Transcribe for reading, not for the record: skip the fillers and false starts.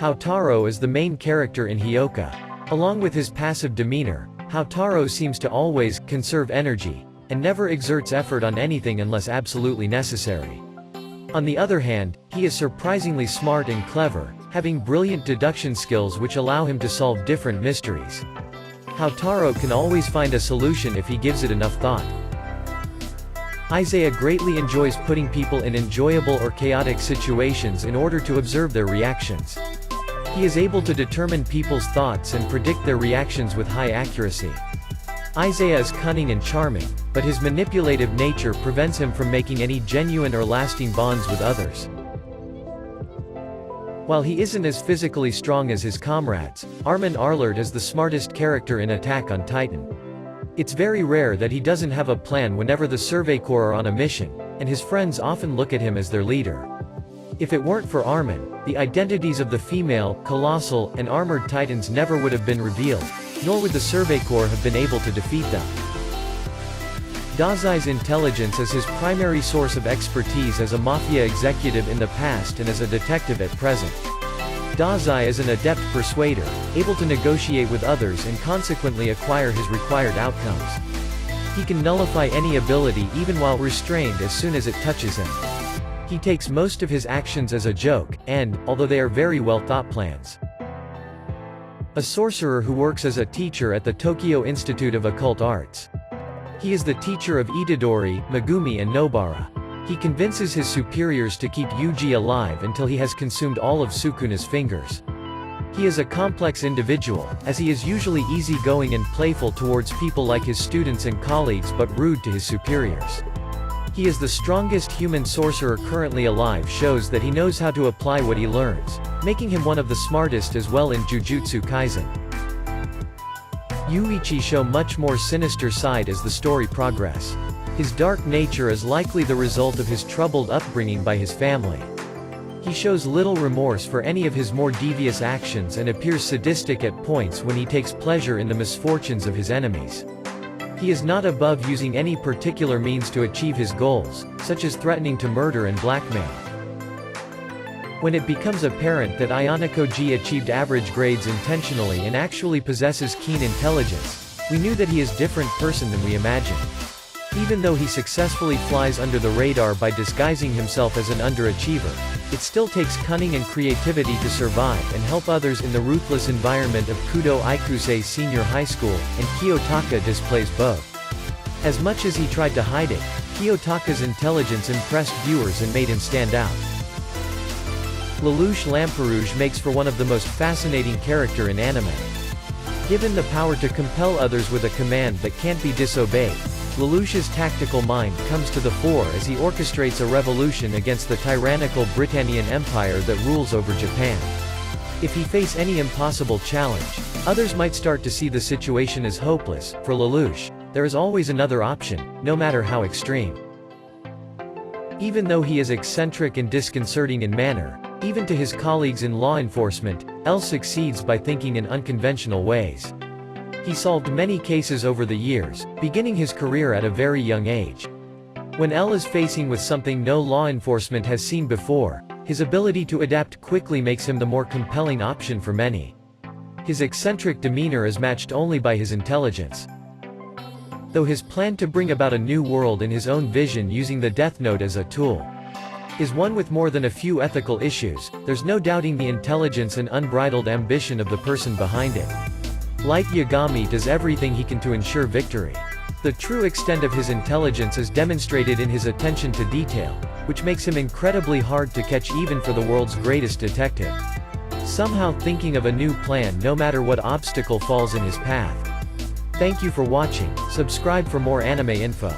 Houtaro is the main character in Hyoka. Along with his passive demeanor, Houtaro seems to always conserve energy, and never exerts effort on anything unless absolutely necessary. On the other hand, he is surprisingly smart and clever, having brilliant deduction skills which allow him to solve different mysteries. Houtaro can always find a solution if he gives it enough thought. Isaiah greatly enjoys putting people in enjoyable or chaotic situations in order to observe their reactions. He is able to determine people's thoughts and predict their reactions with high accuracy. Isaiah is cunning and charming, but his manipulative nature prevents him from making any genuine or lasting bonds with others. While he isn't as physically strong as his comrades, Armin Arlert is the smartest character in Attack on Titan. It's very rare that he doesn't have a plan whenever the Survey Corps are on a mission, and his friends often look at him as their leader. If it weren't for Armin, the identities of the female, colossal, and armored titans never would have been revealed, nor would the Survey Corps have been able to defeat them. Dazai's intelligence is his primary source of expertise as a mafia executive in the past and as a detective at present. Dazai is an adept persuader, able to negotiate with others and consequently acquire his required outcomes. He can nullify any ability even while restrained as soon as it touches him. He takes most of his actions as a joke, and, although they are very well thought plans. A sorcerer who works as a teacher at the Tokyo Institute of Occult Arts. He is the teacher of Itadori, Megumi and Nobara. He convinces his superiors to keep Yuji alive until he has consumed all of Sukuna's fingers. He is a complex individual, as he is usually easygoing and playful towards people like his students and colleagues but rude to his superiors. He is the strongest human sorcerer currently alive, shows that he knows how to apply what he learns, making him one of the smartest as well in Jujutsu Kaisen. Yuichi show much more sinister side as the story progress. His dark nature is likely the result of his troubled upbringing by his family. He shows little remorse for any of his more devious actions and appears sadistic at points when he takes pleasure in the misfortunes of his enemies. He is not above using any particular means to achieve his goals, such as threatening to murder and blackmail. When it becomes apparent that Ayano-koji achieved average grades intentionally and actually possesses keen intelligence, we knew that he is a different person than we imagined. Even though he successfully flies under the radar by disguising himself as an underachiever, it still takes cunning and creativity to survive and help others in the ruthless environment of Kudo Ikusei Senior High School, and Kiyotaka displays both. As much as he tried to hide it, Kiyotaka's intelligence impressed viewers and made him stand out. Lelouch Lamperouge makes for one of the most fascinating character in anime. Given the power to compel others with a command that can't be disobeyed, Lelouch's tactical mind comes to the fore as he orchestrates a revolution against the tyrannical Britannian Empire that rules over Japan. If he face any impossible challenge, others might start to see the situation as hopeless. For Lelouch, there is always another option, no matter how extreme. Even though he is eccentric and disconcerting in manner, even to his colleagues in law enforcement, L succeeds by thinking in unconventional ways. He solved many cases over the years, beginning his career at a very young age. When L is facing with something no law enforcement has seen before, his ability to adapt quickly makes him the more compelling option for many. His eccentric demeanor is matched only by his intelligence. Though his plan to bring about a new world in his own vision using the Death Note as a tool is one with more than a few ethical issues, there's no doubting the intelligence and unbridled ambition of the person behind it. Light Yagami does everything he can to ensure victory. The true extent of his intelligence is demonstrated in his attention to detail, which makes him incredibly hard to catch even for the world's greatest detective. Somehow thinking of a new plan no matter what obstacle falls in his path. Thank you for watching, subscribe for more anime info.